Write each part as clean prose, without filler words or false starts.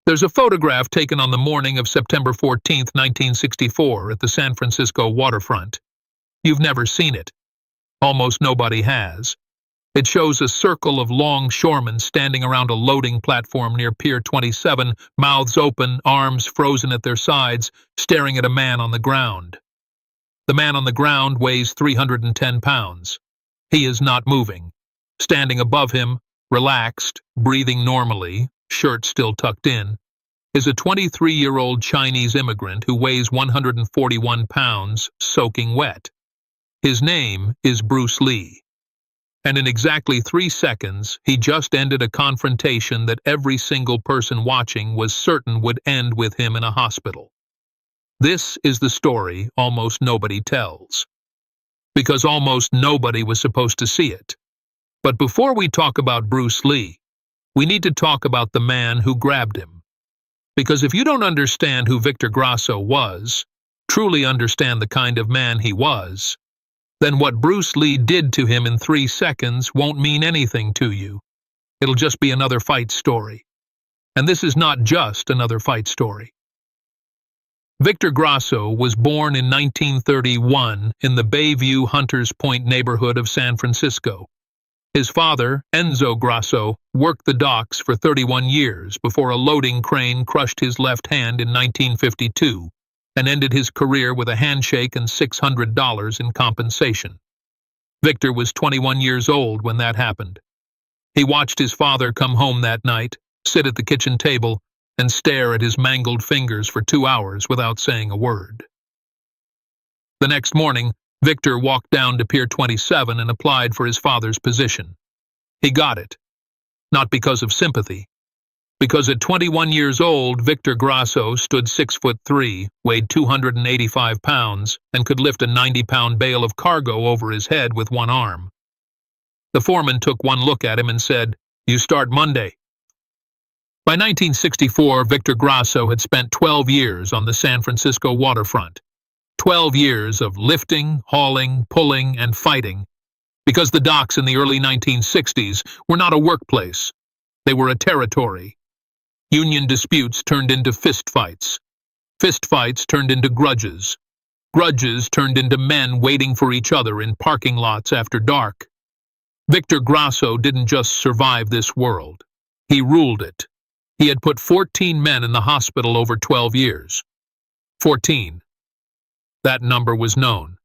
There's a photograph taken on the morning of September 14, 1964, at the San Francisco waterfront. You've never seen it. Almost nobody has. It shows a circle of longshoremen standing around a loading platform near Pier 27, mouths open, arms frozen at their sides, staring at a man on the ground. The man on the ground weighs 310 pounds. He is not moving. Standing above him, relaxed, breathing normally, shirt still tucked in, is a 23-year-old Chinese immigrant who weighs 141 pounds, soaking wet. His name is Bruce Lee. And in exactly 3 seconds, he just ended a confrontation that every single person watching was certain would end with him in a hospital. This is the story almost nobody tells, because almost nobody was supposed to see it. But before we talk about Bruce Lee, we need to talk about the man who grabbed him. Because if you don't understand who Victor Grasso was, truly understand the kind of man he was, then what Bruce Lee did to him in 3 seconds won't mean anything to you. It'll just be another fight story. And this is not just another fight story. Victor Grasso was born in 1931 in the Bayview Hunters Point neighborhood of San Francisco. His father, Enzo Grasso, worked the docks for 31 years before a loading crane crushed his left hand in 1952 and ended his career with a handshake and $600 in compensation. Victor was 21 years old when that happened. He watched his father come home that night, sit at the kitchen table, and stare at his mangled fingers for 2 hours without saying a word. The next morning, Victor walked down to Pier 27 and applied for his father's position. He got it. Not because of sympathy. Because at 21 years old, Victor Grasso stood 6'3", weighed 285 pounds, and could lift a 90-pound bale of cargo over his head with one arm. The foreman took one look at him and said, "You start Monday." By 1964, Victor Grasso had spent 12 years on the San Francisco waterfront. 12 years of lifting, hauling, pulling, and fighting, because the docks in the early 1960s were not a workplace. They were a territory. Union disputes turned into fistfights. Fistfights turned into grudges. Grudges turned into men waiting for each other in parking lots after dark. Victor Grasso didn't just survive this world. He ruled it. He had put 14 men in the hospital over 12 years. 14. That number was known.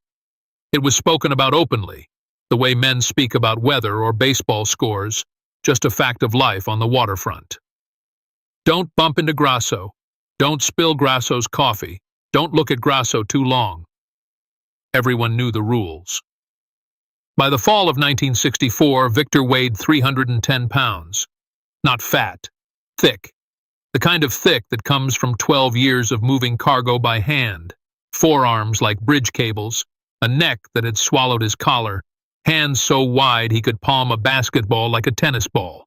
It was spoken about openly, the way men speak about weather or baseball scores, just a fact of life on the waterfront. Don't bump into Grasso. Don't spill Grasso's coffee. Don't look at Grasso too long. Everyone knew the rules. By the fall of 1964, Victor weighed 310 pounds. Not fat. Thick. The kind of thick that comes from 12 years of moving cargo by hand. Forearms like bridge cables, a neck that had swallowed his collar, hands so wide he could palm a basketball like a tennis ball.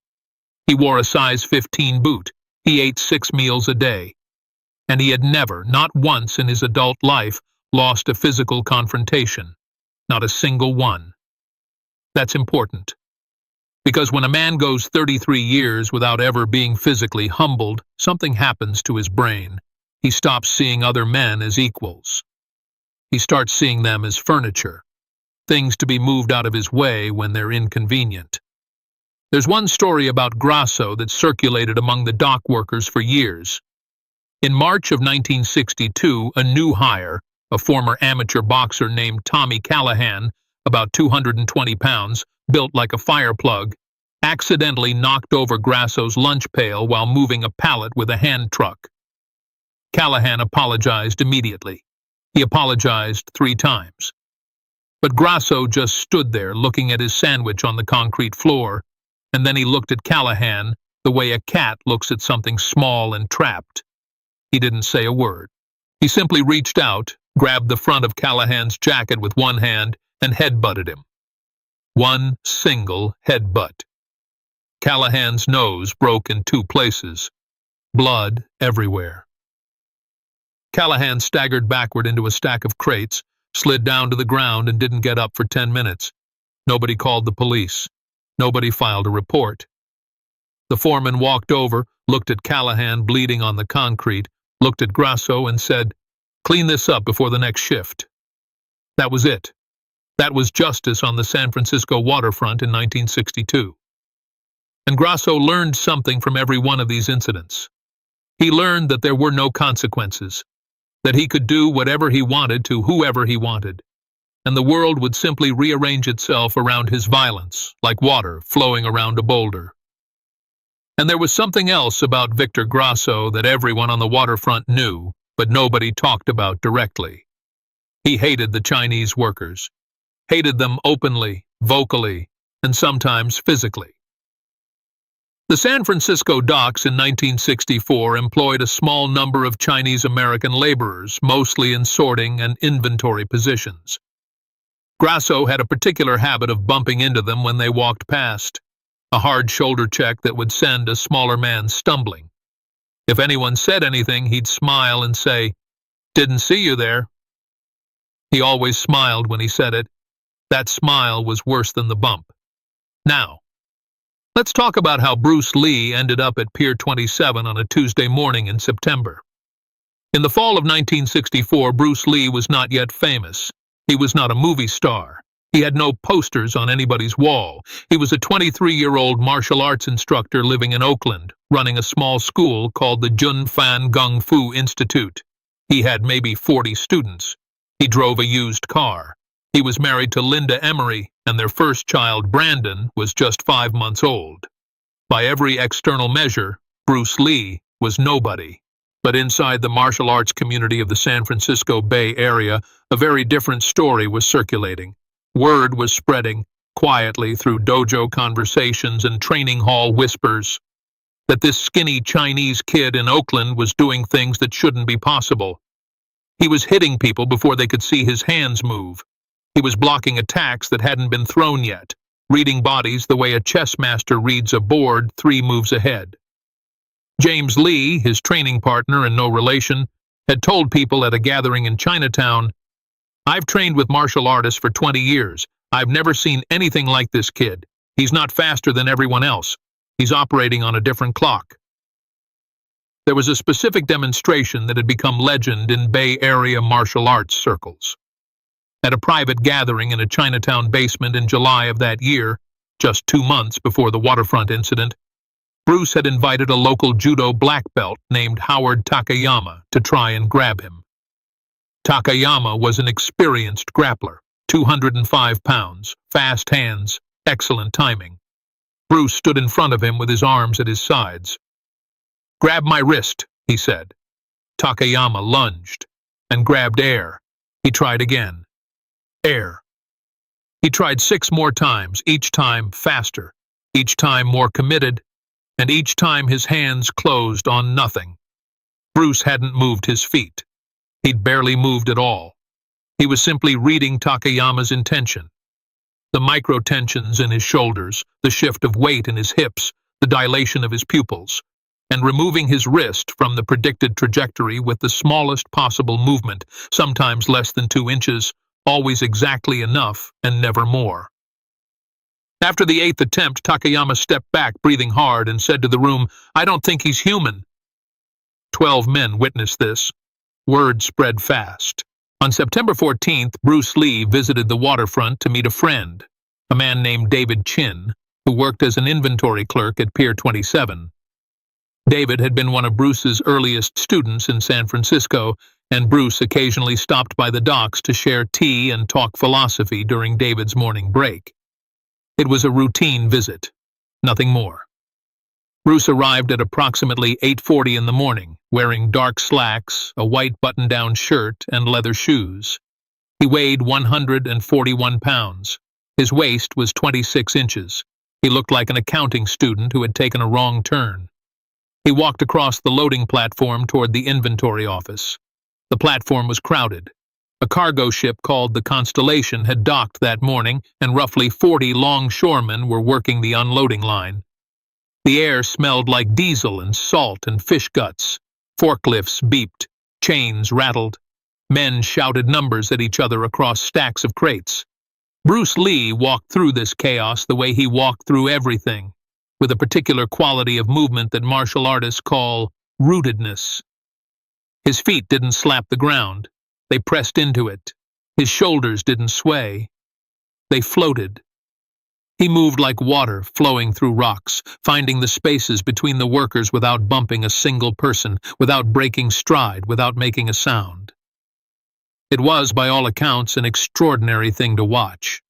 He wore a size 15 boot. He ate 6 meals a day. And he had never, not once in his adult life, lost a physical confrontation. Not a single one. That's important. Because when a man goes 33 years without ever being physically humbled, something happens to his brain. He stops seeing other men as equals. He starts seeing them as furniture, things to be moved out of his way when they're inconvenient. There's one story about Grasso that circulated among the dock workers for years. In March of 1962, a new hire, a former amateur boxer named Tommy Callahan, about 220 pounds, built like a fire plug, accidentally knocked over Grasso's lunch pail while moving a pallet with a hand truck. Callahan apologized immediately. He apologized 3 times. But Grasso just stood there looking at his sandwich on the concrete floor, and then he looked at Callahan the way a cat looks at something small and trapped. He didn't say a word. He simply reached out, grabbed the front of Callahan's jacket with one hand, and headbutted him. One single headbutt. Callahan's nose broke in 2 places. Blood everywhere. Callahan staggered backward into a stack of crates, slid down to the ground, and didn't get up for 10 minutes. Nobody called the police. Nobody filed a report. The foreman walked over, looked at Callahan bleeding on the concrete, looked at Grasso and said, "Clean this up before the next shift." That was it. That was justice on the San Francisco waterfront in 1962. And Grasso learned something from every one of these incidents. He learned that there were no consequences, that he could do whatever he wanted to whoever he wanted, and the world would simply rearrange itself around his violence, like water flowing around a boulder. And there was something else about Victor Grasso that everyone on the waterfront knew, but nobody talked about directly. He hated the Chinese workers, hated them openly, vocally, and sometimes physically. The San Francisco docks in 1964 employed a small number of Chinese-American laborers, mostly in sorting and inventory positions. Grasso had a particular habit of bumping into them when they walked past, a hard shoulder check that would send a smaller man stumbling. If anyone said anything, he'd smile and say, "Didn't see you there." He always smiled when he said it. That smile was worse than the bump. Now, let's talk about how Bruce Lee ended up at Pier 27 on a Tuesday morning in September. In the fall of 1964, Bruce Lee was not yet famous. He was not a movie star. He had no posters on anybody's wall. He was a 23-year-old martial arts instructor living in Oakland, running a small school called the Jun Fan Gung Fu Institute. He had maybe 40 students. He drove a used car. He was married to Linda Emery, and their first child, Brandon, was just 5 months old. By every external measure, Bruce Lee was nobody. But inside the martial arts community of the San Francisco Bay Area, a very different story was circulating. Word was spreading, quietly through dojo conversations and training hall whispers, that this skinny Chinese kid in Oakland was doing things that shouldn't be possible. He was hitting people before they could see his hands move. He was blocking attacks that hadn't been thrown yet, reading bodies the way a chess master reads a board 3 moves ahead. James Lee, his training partner and no relation, had told people at a gathering in Chinatown, "I've trained with martial artists for 20 years. I've never seen anything like this kid. He's not faster than everyone else. He's operating on a different clock." There was a specific demonstration that had become legend in Bay Area martial arts circles. At a private gathering in a Chinatown basement in July of that year, just 2 months before the waterfront incident, Bruce had invited a local judo black belt named Howard Takayama to try and grab him. Takayama was an experienced grappler, 205 pounds, fast hands, excellent timing. Bruce stood in front of him with his arms at his sides. "Grab my wrist," he said. Takayama lunged and grabbed air. He tried again. Air. He tried 6 more times, each time faster, each time more committed, and each time his hands closed on nothing. Bruce hadn't moved his feet. He'd barely moved at all. He was simply reading Takayama's intention. The micro-tensions in his shoulders, the shift of weight in his hips, the dilation of his pupils, and removing his wrist from the predicted trajectory with the smallest possible movement, sometimes less than 2 inches, always exactly enough and never more. After the 8th attempt, Takayama stepped back, breathing hard, and said to the room, "I don't think he's human." 12 men witnessed this. Word spread fast. On September 14th, Bruce Lee visited the waterfront to meet a friend, a man named David Chin, who worked as an inventory clerk at Pier 27. David had been one of Bruce's earliest students in San Francisco, and Bruce occasionally stopped by the docks to share tea and talk philosophy during David's morning break. It was a routine visit, nothing more. Bruce arrived at approximately 8:40 in the morning, wearing dark slacks, a white button-down shirt, and leather shoes. He weighed 141 pounds. His waist was 26 inches. He looked like an accounting student who had taken a wrong turn. He walked across the loading platform toward the inventory office. The platform was crowded. A cargo ship called the Constellation had docked that morning, and roughly 40 longshoremen were working the unloading line. The air smelled like diesel and salt and fish guts. Forklifts beeped. Chains rattled. Men shouted numbers at each other across stacks of crates. Bruce Lee walked through this chaos the way he walked through everything, with a particular quality of movement that martial artists call rootedness. His feet didn't slap the ground. They pressed into it. His shoulders didn't sway. They floated. He moved like water flowing through rocks, finding the spaces between the workers without bumping a single person, without breaking stride, without making a sound. It was, by all accounts, an extraordinary thing to watch.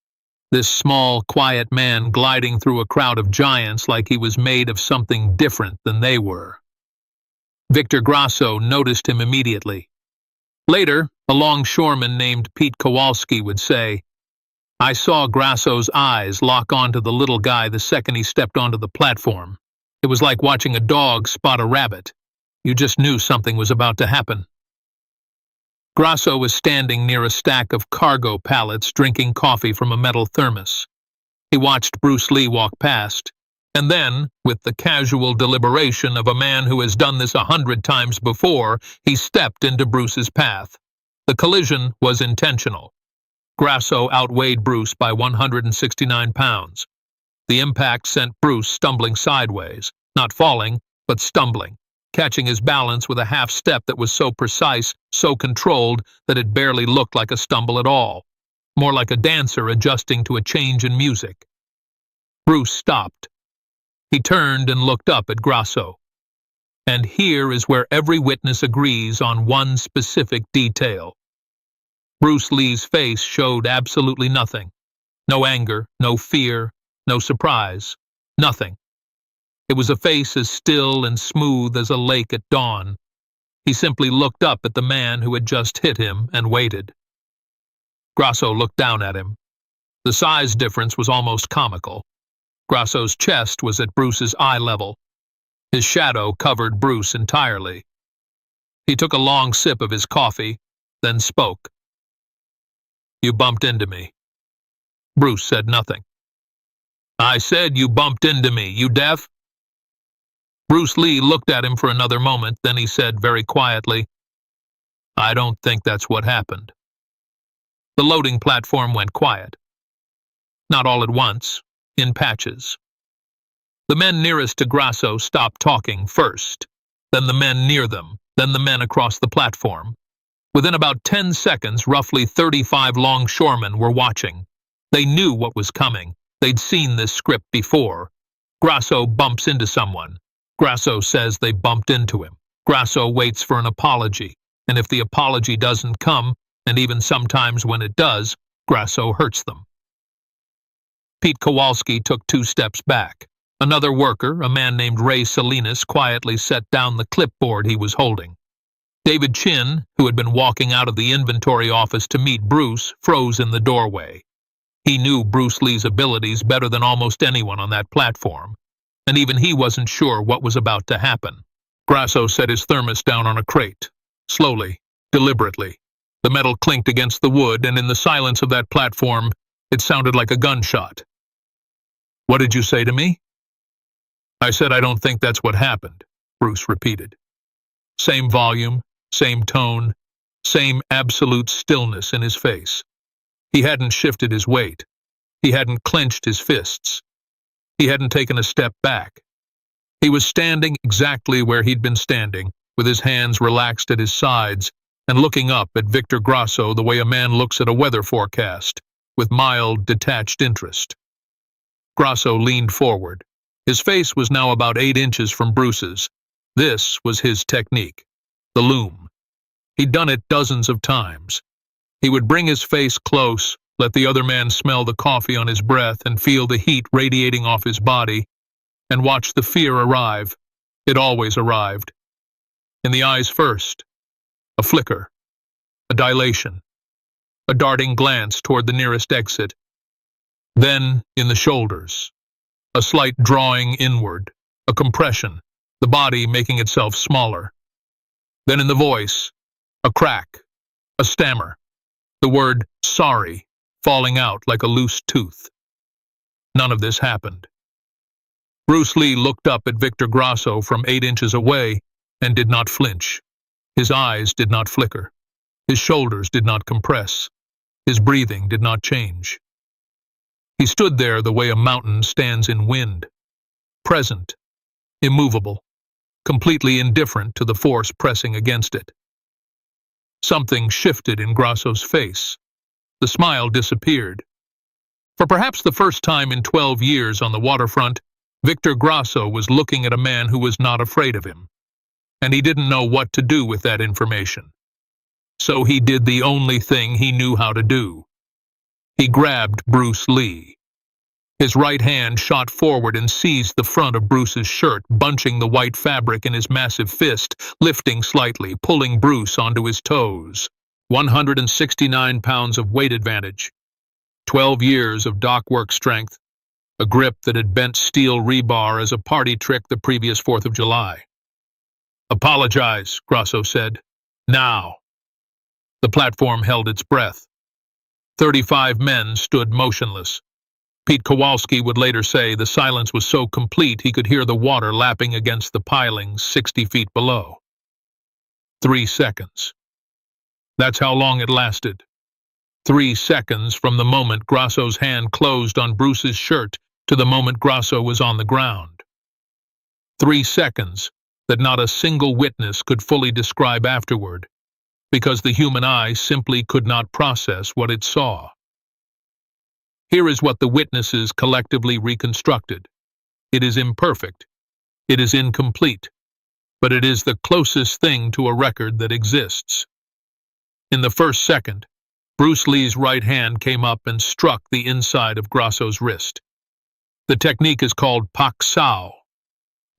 This small, quiet man gliding through a crowd of giants like he was made of something different than they were. Victor Grasso noticed him immediately. Later, a longshoreman named Pete Kowalski would say, "I saw Grasso's eyes lock onto the little guy the second he stepped onto the platform. It was like watching a dog spot a rabbit. You just knew something was about to happen." Grasso was standing near a stack of cargo pallets drinking coffee from a metal thermos. He watched Bruce Lee walk past, and then, with the casual deliberation of a man who has done this 100 times before, he stepped into Bruce's path. The collision was intentional. Grasso outweighed Bruce by 169 pounds. The impact sent Bruce stumbling sideways, not falling, but stumbling, catching his balance with a half step that was so precise, so controlled, that it barely looked like a stumble at all, more like a dancer adjusting to a change in music. Bruce stopped. He turned and looked up at Grasso. And here is where every witness agrees on one specific detail. Bruce Lee's face showed absolutely nothing. No anger, no fear, no surprise, nothing. It was a face as still and smooth as a lake at dawn. He simply looked up at the man who had just hit him and waited. Grasso looked down at him. The size difference was almost comical. Grasso's chest was at Bruce's eye level. His shadow covered Bruce entirely. He took a long sip of his coffee, then spoke. "You bumped into me." Bruce said nothing. "I said you bumped into me, you deaf?" Bruce Lee looked at him for another moment, then he said very quietly, "I don't think that's what happened." The loading platform went quiet. Not all at once, in patches. The men nearest to Grasso stopped talking first, then the men near them, then the men across the platform. Within about 10 seconds, roughly 35 longshoremen were watching. They knew what was coming. They'd seen this script before. Grasso bumps into someone. Grasso says they bumped into him. Grasso waits for an apology, and if the apology doesn't come, and even sometimes when it does, Grasso hurts them. Pete Kowalski took 2 steps back. Another worker, a man named Ray Salinas, quietly set down the clipboard he was holding. David Chin, who had been walking out of the inventory office to meet Bruce, froze in the doorway. He knew Bruce Lee's abilities better than almost anyone on that platform, and even he wasn't sure what was about to happen. Grasso set his thermos down on a crate. Slowly, deliberately. The metal clinked against the wood, and in the silence of that platform, it sounded like a gunshot. "What did you say to me?" "I said I don't think that's what happened," Bruce repeated. Same volume, same tone, same absolute stillness in his face. He hadn't shifted his weight. He hadn't clenched his fists. He hadn't taken a step back. He was standing exactly where he'd been standing, with his hands relaxed at his sides, and looking up at Victor Grasso the way a man looks at a weather forecast, with mild, detached interest. Grasso leaned forward. His face was now about 8 inches from Bruce's. This was his technique, the loom. He'd done it dozens of times. He would bring his face close, let the other man smell the coffee on his breath and feel the heat radiating off his body, and watch the fear arrive. It always arrived. In the eyes first, a flicker, a dilation, a darting glance toward the nearest exit. Then in the shoulders, a slight drawing inward, a compression, the body making itself smaller. Then in the voice, a crack, a stammer, the word sorry falling out like a loose tooth. None of this happened. Bruce Lee looked up at Victor Grasso from 8 inches away and did not flinch. His eyes did not flicker. His shoulders did not compress. His breathing did not change. He stood there the way a mountain stands in wind. present, immovable, completely indifferent to the force pressing against it. Something shifted in Grasso's face. The smile disappeared. For perhaps the first time in 12 years on the waterfront, Victor Grasso was looking at a man who was not afraid of him, and he didn't know what to do with that information. So he did the only thing he knew how to do. He grabbed Bruce Lee. His right hand shot forward and seized the front of Bruce's shirt, bunching the white fabric in his massive fist, lifting slightly, pulling Bruce onto his toes. 169 pounds of weight advantage. 12 years of dockwork strength, a grip that had bent steel rebar as a party trick the previous 4th of July. "Apologize," Grasso said. "Now." The platform held its breath. 35 men stood motionless. Pete Kowalski would later say the silence was so complete he could hear the water lapping against the pilings 60 feet below. 3 seconds. That's how long it lasted. 3 seconds from the moment Grasso's hand closed on Bruce's shirt to the moment Grasso was on the ground. 3 seconds that not a single witness could fully describe afterward, because the human eye simply could not process what it saw. Here is what the witnesses collectively reconstructed. It is imperfect. It is incomplete. But it is the closest thing to a record that exists. In the first second, Bruce Lee's right hand came up and struck the inside of Grasso's wrist. The technique is called Pak Sao,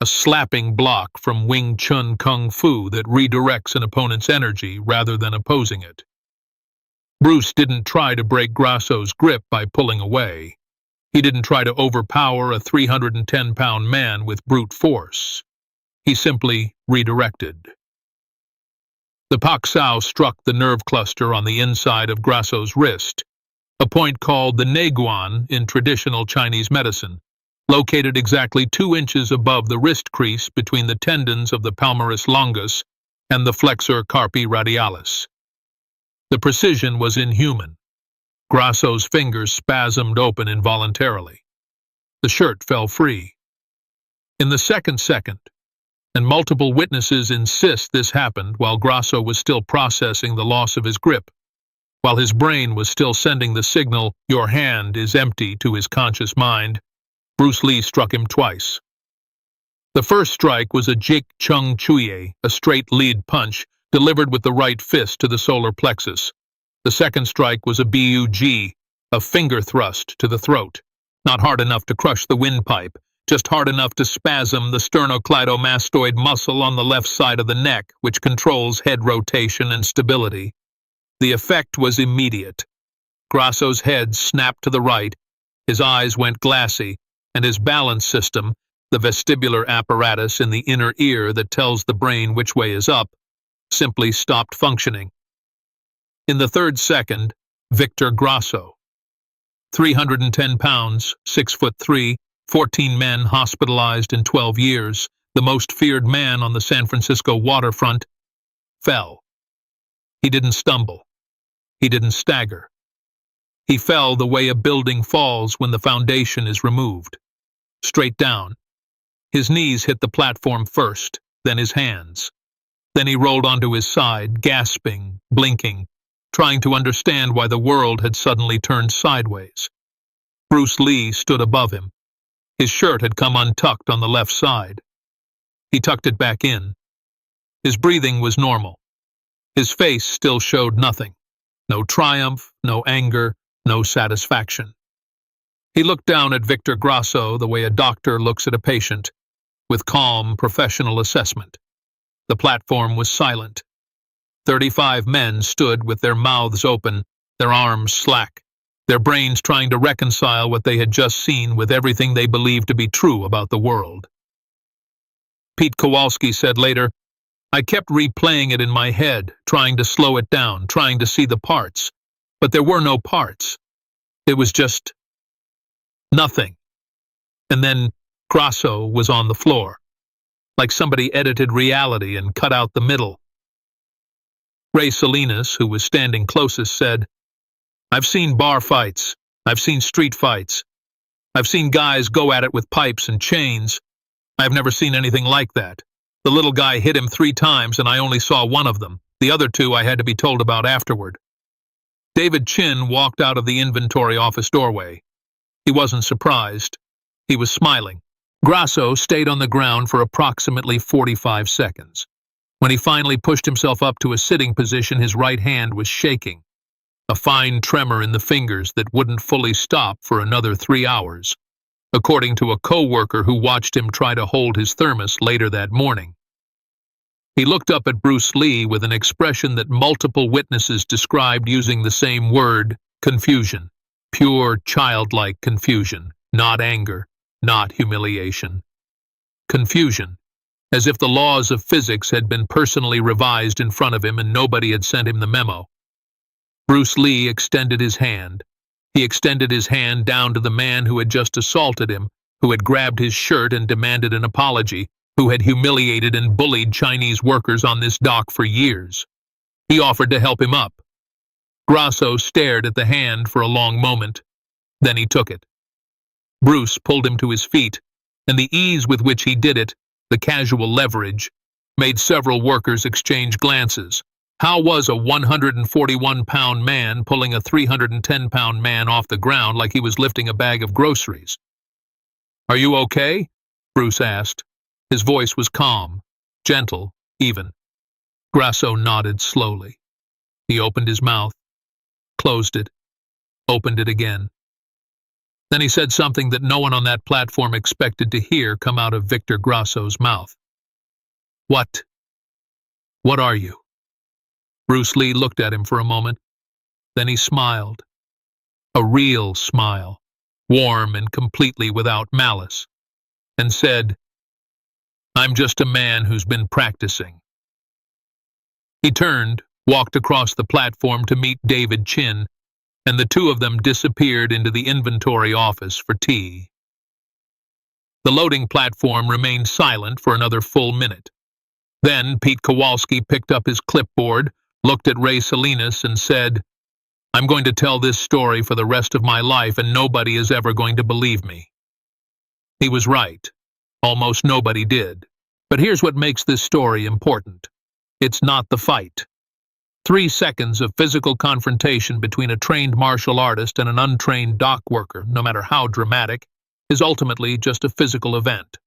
a slapping block from Wing Chun Kung Fu that redirects an opponent's energy rather than opposing it. Bruce didn't try to break Grasso's grip by pulling away. He didn't try to overpower a 310-pound man with brute force. He simply redirected. The Pak Sao struck the nerve cluster on the inside of Grasso's wrist, a point called the neiguan in traditional Chinese medicine, located exactly 2 inches above the wrist crease between the tendons of the palmaris longus and the flexor carpi radialis. The precision was inhuman. Grasso's fingers spasmed open involuntarily. The shirt fell free. In the second, and multiple witnesses insist this happened while Grasso was still processing the loss of his grip, while his brain was still sending the signal, "Your hand is empty," to his conscious mind, Bruce Lee struck him twice. The first strike was a Jik Chung Chuye, a straight lead punch, delivered with the right fist to the solar plexus. The second strike was a BUG, a finger thrust to the throat, not hard enough to crush the windpipe, just hard enough to spasm the sternocleidomastoid muscle on the left side of the neck, which controls head rotation and stability. The effect was immediate. Grasso's head snapped to the right, his eyes went glassy, and his balance system, the vestibular apparatus in the inner ear that tells the brain which way is up, simply stopped functioning. In the third second, Victor Grasso, 310 pounds, 6'3", 14 men hospitalized in 12 years, the most feared man on the San Francisco waterfront, fell. He didn't stumble. He didn't stagger. He fell the way a building falls when the foundation is removed. Straight down. His knees hit the platform first, then his hands. Then he rolled onto his side, gasping, blinking, trying to understand why the world had suddenly turned sideways. Bruce Lee stood above him. His shirt had come untucked on the left side. He tucked it back in. His breathing was normal. His face still showed nothing. No triumph, no anger, no satisfaction. He looked down at Victor Grasso the way a doctor looks at a patient, with calm, professional assessment. The platform was silent. 35 men stood with their mouths open, their arms slack, their brains trying to reconcile what they had just seen with everything they believed to be true about the world. Pete Kowalski said later, "I kept replaying it in my head, trying to slow it down, trying to see the parts. But there were no parts. It was just nothing." And then Grasso was on the floor, like somebody edited reality and cut out the middle. Ray Salinas, who was standing closest, said, "I've seen bar fights. I've seen street fights. I've seen guys go at it with pipes and chains, I've never seen anything like that. The little guy hit him 3 times and I only saw one of them. The other 2 I had to be told about afterward. David Chin walked out of the inventory office doorway. He wasn't surprised. He was smiling. Grasso stayed on the ground for approximately 45 seconds. When he finally pushed himself up to a sitting position, his right hand was shaking, a fine tremor in the fingers that wouldn't fully stop for another 3 hours, according to a co-worker who watched him try to hold his thermos later that morning. He looked up at Bruce Lee with an expression that multiple witnesses described using the same word, confusion. Pure, childlike confusion, not anger, not humiliation. Confusion, as if the laws of physics had been personally revised in front of him and nobody had sent him the memo. Bruce Lee extended his hand. He extended his hand down to the man who had just assaulted him, who had grabbed his shirt and demanded an apology, who had humiliated and bullied Chinese workers on this dock for years. He offered to help him up. Grasso stared at the hand for a long moment. Then he took it. Bruce pulled him to his feet, and the ease with which he did it, the casual leverage, made several workers exchange glances. How was a 141-pound man pulling a 310-pound man off the ground like he was lifting a bag of groceries? "Are you okay?" Bruce asked. His voice was calm, gentle, even. Grasso nodded slowly. He opened his mouth, closed it, opened it again. Then he said something that no one on that platform expected to hear come out of Victor Grasso's mouth. "What? What are you?" Bruce Lee looked at him for a moment. Then he smiled. A real smile, warm and completely without malice, and said, "I'm just a man who's been practicing." He turned, walked across the platform to meet David Chin, and the 2 of them disappeared into the inventory office for tea. The loading platform remained silent for another full minute. Then Pete Kowalski picked up his clipboard, looked at Ray Salinas, and said, "I'm going to tell this story for the rest of my life, and nobody is ever going to believe me." He was right. Almost nobody did. But here's what makes this story important. It's not the fight. 3 seconds of physical confrontation between a trained martial artist and an untrained dock worker, no matter how dramatic, is ultimately just a physical event.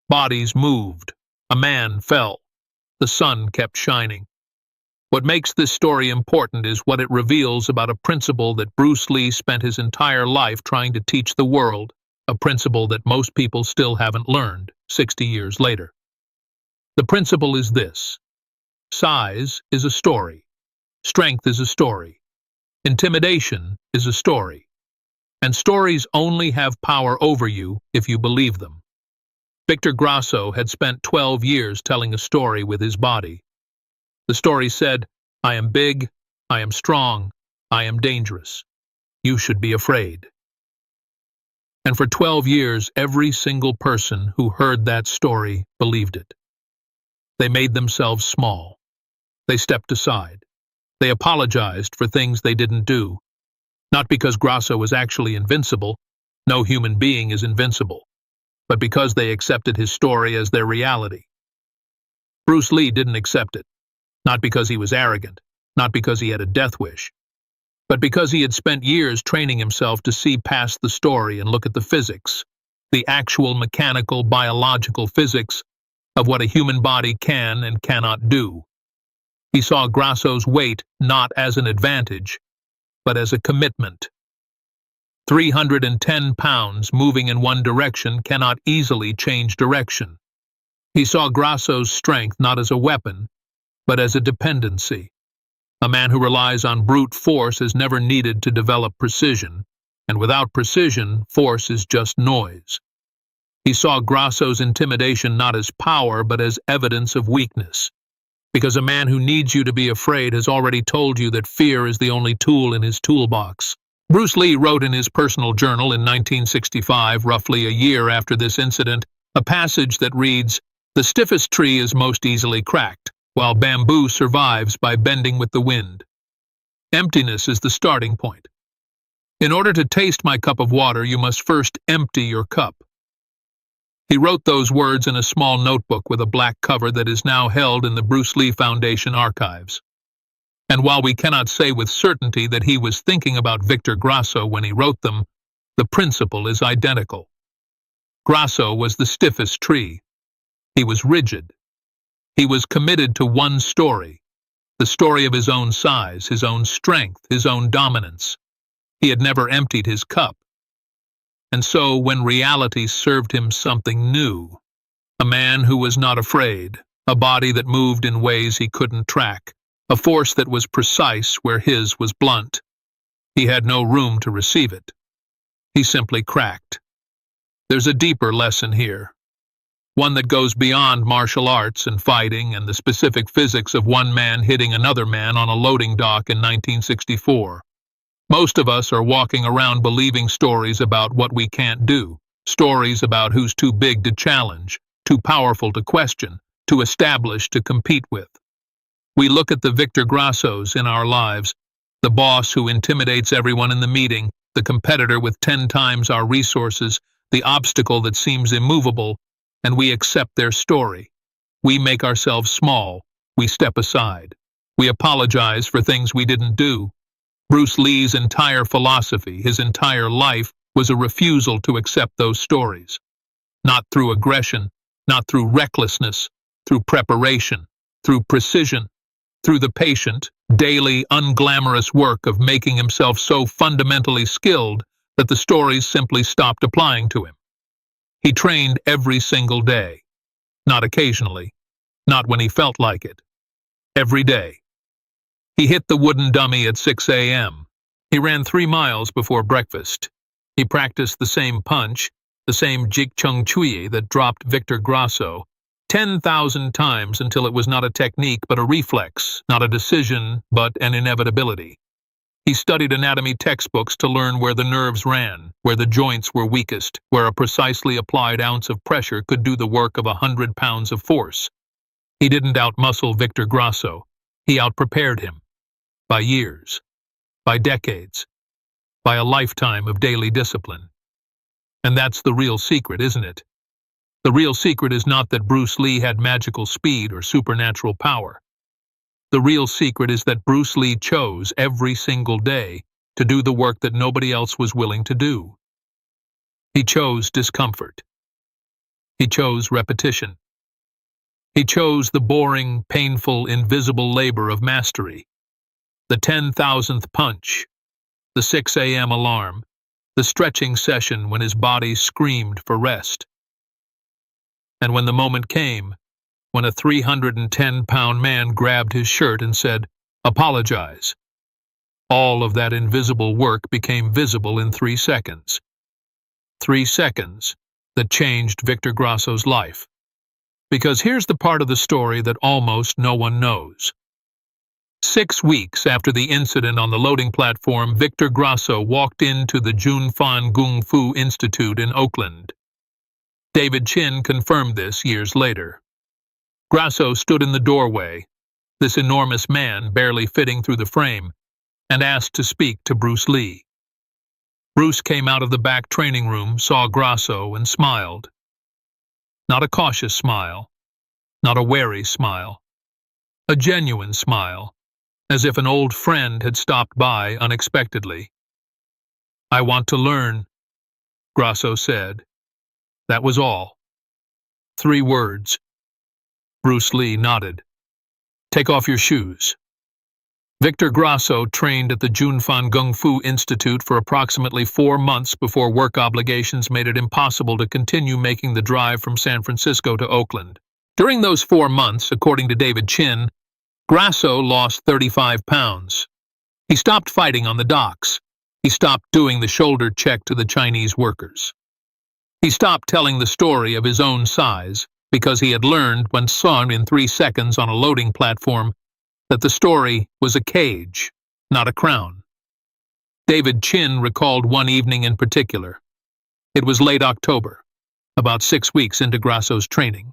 Bodies moved. A man fell. The sun kept shining. What makes this story important is what it reveals about a principle that Bruce Lee spent his entire life trying to teach the world, a principle that most people still haven't learned 60 years later. The principle is this: size is a story. Strength is a story. Intimidation is a story. And stories only have power over you if you believe them. Victor Grasso had spent 12 years telling a story with his body. The story said, "I am big, I am strong, I am dangerous. You should be afraid." And for 12 years, every single person who heard that story believed it. They made themselves small. They stepped aside. They apologized for things they didn't do. Not because Grasso was actually invincible, no human being is invincible, but because they accepted his story as their reality. Bruce Lee didn't accept it, not because he was arrogant, not because he had a death wish, but because he had spent years training himself to see past the story and look at the physics, the actual mechanical, biological physics of what a human body can and cannot do. He saw Grasso's weight not as an advantage, but as a commitment. 310 pounds moving in one direction cannot easily change direction. He saw Grasso's strength not as a weapon, but as a dependency. A man who relies on brute force has never needed to develop precision, and without precision, force is just noise. He saw Grasso's intimidation not as power, but as evidence of weakness. Because a man who needs you to be afraid has already told you that fear is the only tool in his toolbox. Bruce Lee wrote in his personal journal in 1965, roughly a year after this incident, a passage that reads, "The stiffest tree is most easily cracked, while bamboo survives by bending with the wind. Emptiness is the starting point. In order to taste my cup of water, you must first empty your cup." He wrote those words in a small notebook with a black cover that is now held in the Bruce Lee Foundation archives. And while we cannot say with certainty that he was thinking about Victor Grasso when he wrote them, the principle is identical. Grasso was the stiffest tree. He was rigid. He was committed to one story, the story of his own size, his own strength, his own dominance. He had never emptied his cup. And so, when reality served him something new, a man who was not afraid, a body that moved in ways he couldn't track, a force that was precise where his was blunt, he had no room to receive it. He simply cracked. There's a deeper lesson here, one that goes beyond martial arts and fighting and the specific physics of one man hitting another man on a loading dock in 1964. Most of us are walking around believing stories about what we can't do, stories about who's too big to challenge, too powerful to question, too established to compete with. We look at the Victor Grassos in our lives, the boss who intimidates everyone in the meeting, the competitor with 10 times our resources, the obstacle that seems immovable, and we accept their story. We make ourselves small. We step aside. We apologize for things we didn't do. Bruce Lee's entire philosophy, his entire life, was a refusal to accept those stories. Not through aggression, not through recklessness, through preparation, through precision, through the patient, daily, unglamorous work of making himself so fundamentally skilled that the stories simply stopped applying to him. He trained every single day. Not occasionally. Not when he felt like it. Every day. He hit the wooden dummy at 6 a.m. He ran 3 miles before breakfast. He practiced the same punch, the same jig chung chui that dropped Victor Grasso 10,000 times until it was not a technique but a reflex, not a decision but an inevitability. He studied anatomy textbooks to learn where the nerves ran, where the joints were weakest, where a precisely applied ounce of pressure could do the work of 100 pounds of force. He didn't outmuscle Victor Grasso. He outprepared him. By years, by decades, by a lifetime of daily discipline. And that's the real secret, isn't it? The real secret is not that Bruce Lee had magical speed or supernatural power. The real secret is that Bruce Lee chose every single day to do the work that nobody else was willing to do. He chose discomfort. He chose repetition. He chose the boring, painful, invisible labor of mastery. The 10,000th punch, the 6 a.m. alarm, the stretching session when his body screamed for rest. And when the moment came, when a 310-pound man grabbed his shirt and said, "Apologize," all of that invisible work became visible in 3 seconds. 3 seconds that changed Victor Grasso's life. Because here's the part of the story that almost no one knows. 6 weeks after the incident on the loading platform, Victor Grasso walked into the Jun Fan Kung Fu Institute in Oakland. David Chin confirmed this years later. Grasso stood in the doorway, this enormous man barely fitting through the frame, and asked to speak to Bruce Lee. Bruce came out of the back training room, saw Grasso, and smiled. Not a cautious smile, not a wary smile, a genuine smile, as if an old friend had stopped by unexpectedly. "I want to learn," Grasso said. That was all. 3 words. Bruce Lee nodded. "Take off your shoes." Victor Grasso trained at the Jun Fan Kung Fu Institute for approximately 4 months before work obligations made it impossible to continue making the drive from San Francisco to Oakland. During those 4 months, according to David Chin, Grasso lost 35 pounds. He stopped fighting on the docks. He stopped doing the shoulder check to the Chinese workers. He stopped telling the story of his own size because he had learned, when sawn in 3 seconds on a loading platform, that the story was a cage, not a crown. David Chin recalled one evening in particular. It was late October, about 6 weeks into Grasso's training.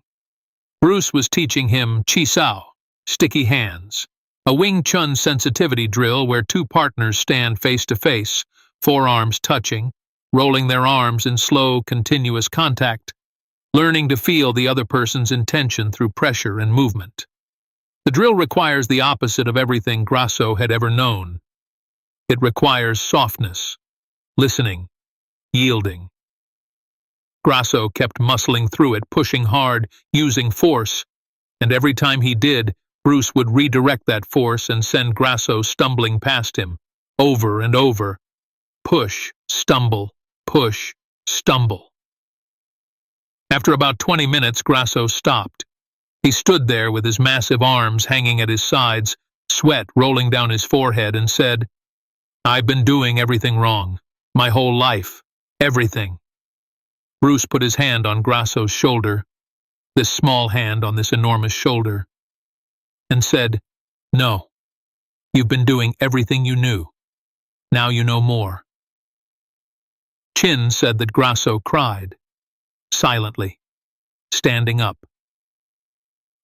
Bruce was teaching him Chi Sao, sticky hands, a Wing Chun sensitivity drill where 2 partners stand face to face, forearms touching, rolling their arms in slow, continuous contact. learning to feel the other person's intention through pressure and movement. The drill requires the opposite of everything Grasso had ever known. It requires softness, listening, yielding. Grasso kept muscling through it, pushing hard, using force, and every time he did, Bruce would redirect that force and send Grasso stumbling past him, over and over. Push, stumble, push, stumble. After about 20 minutes, Grasso stopped. He stood there with his massive arms hanging at his sides, sweat rolling down his forehead, and said, "I've been doing everything wrong. My whole life. Everything." Bruce put his hand on Grasso's shoulder, this small hand on this enormous shoulder, and said, "No, you've been doing everything you knew. Now you know more." Chin said that Grasso cried, silently, standing up.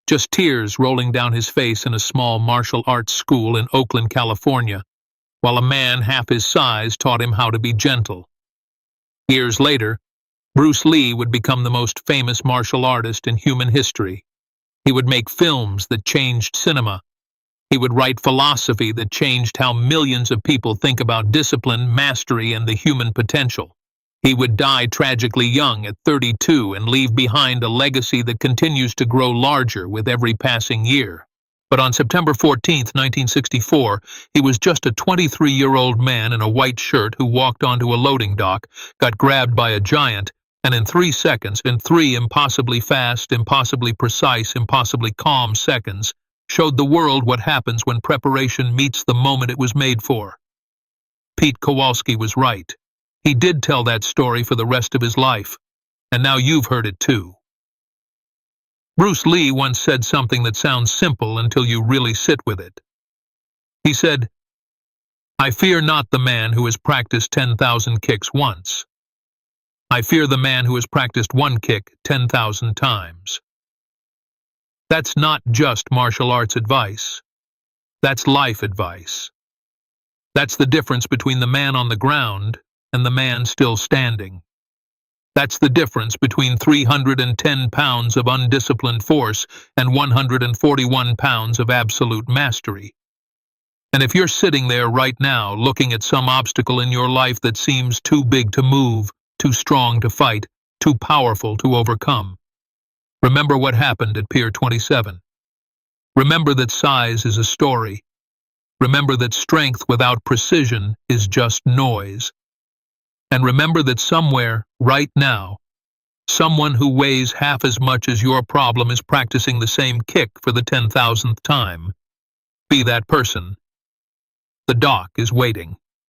Just tears rolling down his face in a small martial arts school in Oakland, California, while a man half his size taught him how to be gentle. Years later, Bruce Lee would become the most famous martial artist in human history. He would make films that changed cinema. He would write philosophy that changed how millions of people think about discipline, mastery, and the human potential. He would die tragically young at 32 and leave behind a legacy that continues to grow larger with every passing year. But on September 14, 1964, he was just a 23-year-old man in a white shirt who walked onto a loading dock, got grabbed by a giant, and in 3 seconds, in 3 impossibly fast, impossibly precise, impossibly calm seconds, showed the world what happens when preparation meets the moment it was made for. Pete Kowalski was right. He did tell that story for the rest of his life, and now you've heard it too. Bruce Lee once said something that sounds simple until you really sit with it. He said, "I fear not the man who has practiced 10,000 kicks once. I fear the man who has practiced one kick 10,000 times." That's not just martial arts advice. That's life advice. That's the difference between the man on the ground and the man still standing. That's the difference between 310 pounds of undisciplined force and 141 pounds of absolute mastery. And if you're sitting there right now looking at some obstacle in your life that seems too big to move, too strong to fight, too powerful to overcome, remember what happened at Pier 27. Remember that size is a story. Remember that strength without precision is just noise. And remember that somewhere, right now, someone who weighs half as much as your problem is practicing the same kick for the 10,000th time. Be that person. The dock is waiting.